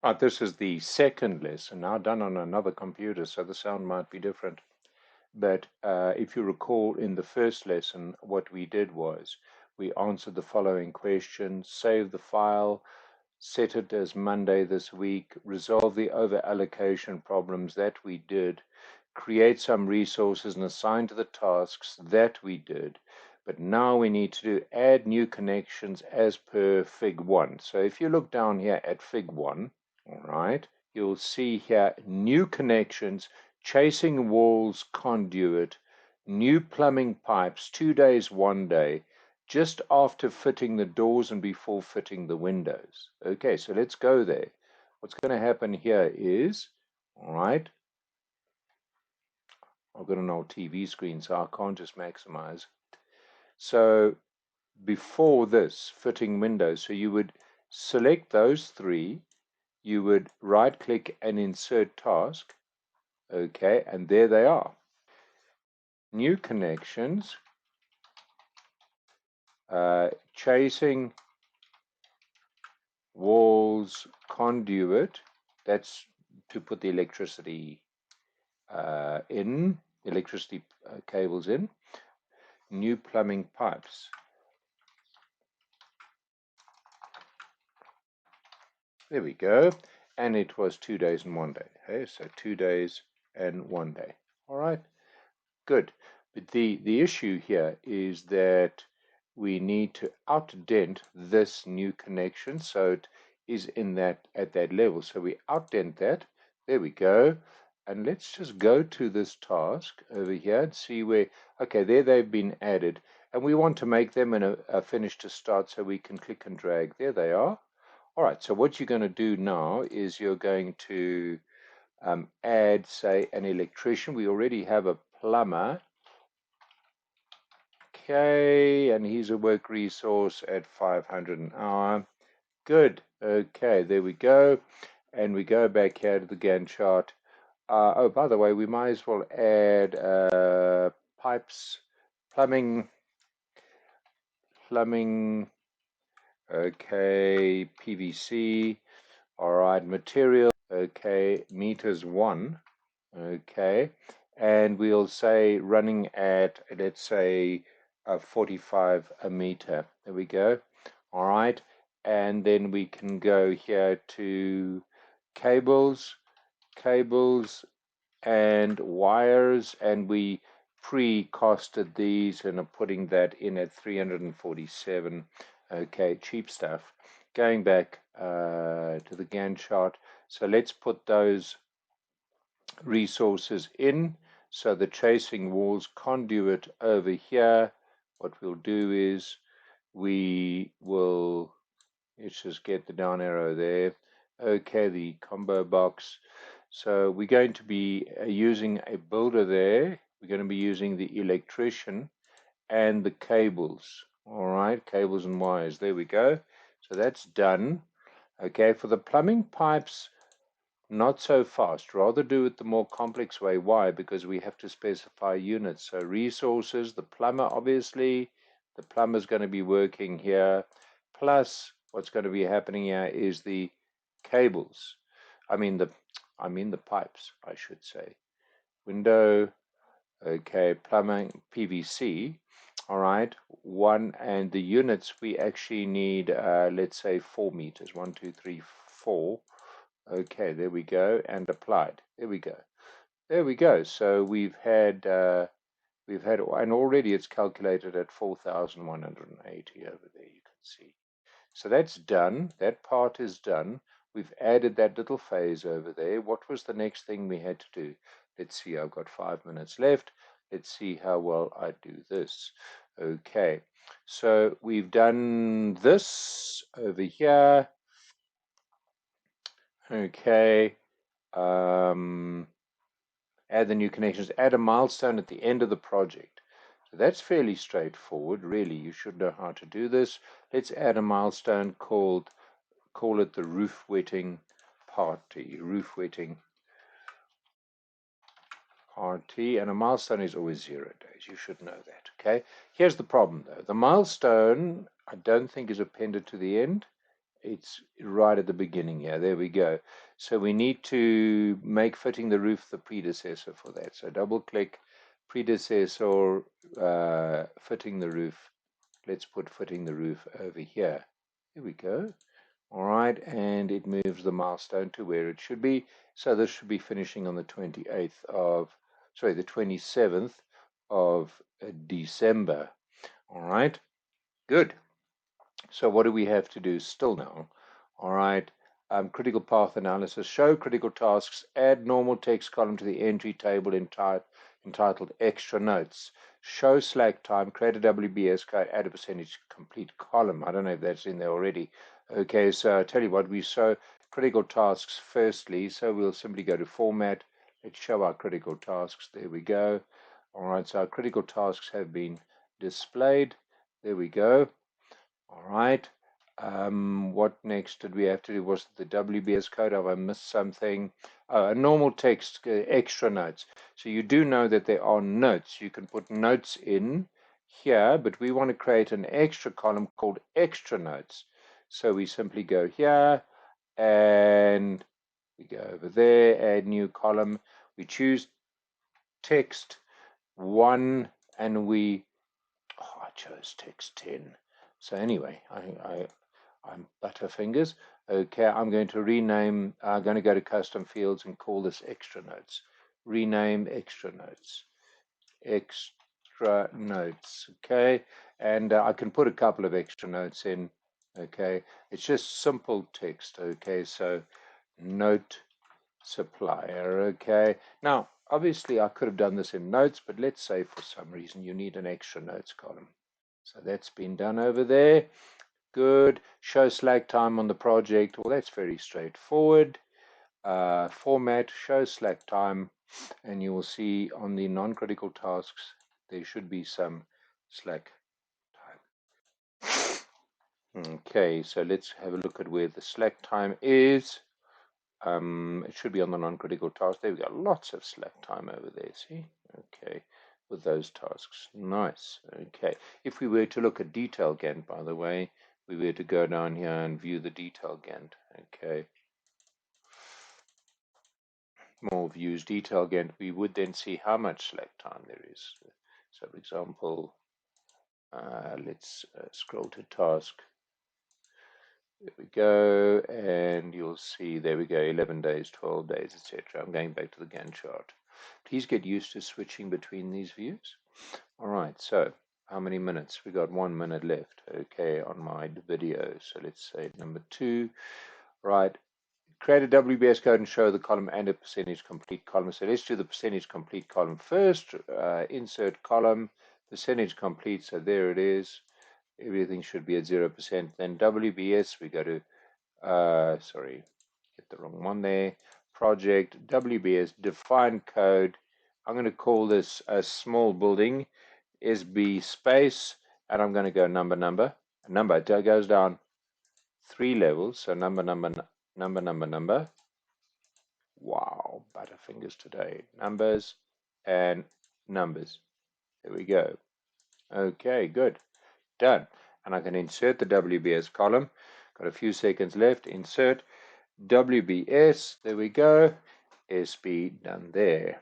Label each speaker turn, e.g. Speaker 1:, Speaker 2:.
Speaker 1: Right, this is the second lesson, now done on another computer, so the sound might be different. But if you recall, in the first lesson, what we did was we answered the following questions: save the file, set it as Monday this week, resolve the over allocation problems, that we did, create some resources and assign to the tasks, that we did. But now we need to do add new connections as per Fig 1. So if you look down here at Fig 1, all right, you'll see here new connections, chasing walls conduit, new plumbing pipes, 2 days, 1 day, just after fitting the doors and before fitting the windows. Okay, so let's go there. What's going to happen here is, all right, I've got an old TV screen, so I can't just maximize. So before this, fitting windows, so you would select those three, you would right click and insert task. Okay, and there they are. New connections, chasing walls conduit, that's to put the electricity cables in. New plumbing pipes. There we go. And it was 2 days and 1 day. Okay, so 2 days and 1 day. All right, good. But the issue here is that we need to outdent this new connection so it is in that at that level. So we outdent that. There we go. And let's just go to this task over here and see where, okay, there they've been added. And we want to make them in a finish to start, so we can click and drag. There they are. All right, so what you're going to do now is you're going to add, say, an electrician. We already have a plumber. Okay, and he's a work resource at 500 an hour. Good. Okay, there we go. And we go back here to the Gantt chart. Oh, by the way, we might as well add pipes, plumbing, okay, PVC, all right, material, okay, meters 1, okay, and we'll say running at, let's say, 45 a meter. There we go. All right, and then we can go here to cables and wires, and we pre-costed these and are putting that in at 347. Okay, cheap stuff. Going back to the Gantt chart, so let's put those resources in. So the chasing walls conduit over here, what we'll do is we will, let's just get the down arrow there. Okay, the combo box. So we're going to be using a builder there. We're going to be using the electrician and the cables. All right, cables and wires. There we go. So that's done. Okay, for the plumbing pipes, not so fast. Rather do it the more complex way. Why? Because we have to specify units. So resources, the plumber, obviously, the plumber's going to be working here. Plus, what's going to be happening here is the cables. I mean the pipes, I should say. Window, okay, plumbing, PVC. All right, one, and the units we actually need, let's say 4 meters. 1, 2, 3, 4. Okay, there we go, and applied. There we go. There we go. So we've had, and already it's calculated at 4,180 over there, you can see. So that's done. That part is done. We've added that little phase over there. What was the next thing we had to do? Let's see, I've got 5 minutes left. Let's see how well I do this. Okay, so we've done this over here. Okay, add the new connections, add a milestone at the end of the project. So that's fairly straightforward, really. You should know how to do this. Let's add a milestone call it the roof wetting party, and a milestone is always 0 days. You should know that, okay? Here's the problem, though. The milestone, I don't think, is appended to the end. it's right at the beginning here. There we go. So we need to make fitting the roof the predecessor for that. So double click predecessor, fitting the roof. Let's put fitting the roof over here. Here we go. All right, and it moves the milestone to where it should be. So this should be finishing on the 28th of, sorry, the 27th of December. All right, good. So what do we have to do still now? All right, critical path analysis. Show critical tasks. Add normal text column to the entry table entitled Extra Notes. Show slack time. Create a WBS code. Add a percentage complete column. I don't know if that's in there already. Okay, so I'll tell you what, we show critical tasks firstly. So we'll simply go to Format. Let's show our critical tasks. There we go. All right, so our critical tasks have been displayed. There we go. All right. What next did we have to do? Was it the WBS code? Have I missed something? A normal text, extra notes. So you do know that there are notes. You can put notes in here, but we want to create an extra column called extra notes. So we simply go here and we go over there, add new column. We choose text 1 and I chose text 10. So anyway, I'm Butterfingers. Okay, I'm going to rename, I'm going to go to custom fields and call this extra notes. Rename extra notes. Extra notes. Okay, and I can put a couple of extra notes in. Okay, it's just simple text. Okay, so note supplier. Okay, now obviously I could have done this in notes, but let's say for some reason you need an extra notes column. So that's been done over there. Good. Show slack time on the project. Well, that's very straightforward. Format, show slack time, and you will see on the non-critical tasks, there should be some slack time. Okay, so let's have a look at where the slack time is. It should be on the non-critical task. There we go. Lots of slack time over there, see? Okay, with those tasks. Nice. Okay. If we were to look at detail Gantt, by the way, we were to go down here and view the detail Gantt. Okay. More views, detail Gantt, we would then see how much slack time there is. So, for example, let's scroll to task. There we go, and you'll see, there we go, 11 days, 12 days, etc. I'm going back to the Gantt chart. Please get used to switching between these views. All right, so how many minutes? We got 1 minute left, okay, on my video. So let's say number 2, right? Create a WBS code and show the column and a percentage complete column. So let's do the percentage complete column first. Insert column, percentage complete, so there it is. Everything should be at 0%. Then WBS, we go to, sorry, get the wrong one there. Project, WBS, define code. I'm going to call this a small building, SB space, and I'm going to go number. Number, it goes down 3 levels, so number. Wow, Butterfingers today. Numbers and numbers. There we go. Okay, good. Done. And I can insert the WBS column. Got a few seconds left. Insert WBS. There we go. SB done there.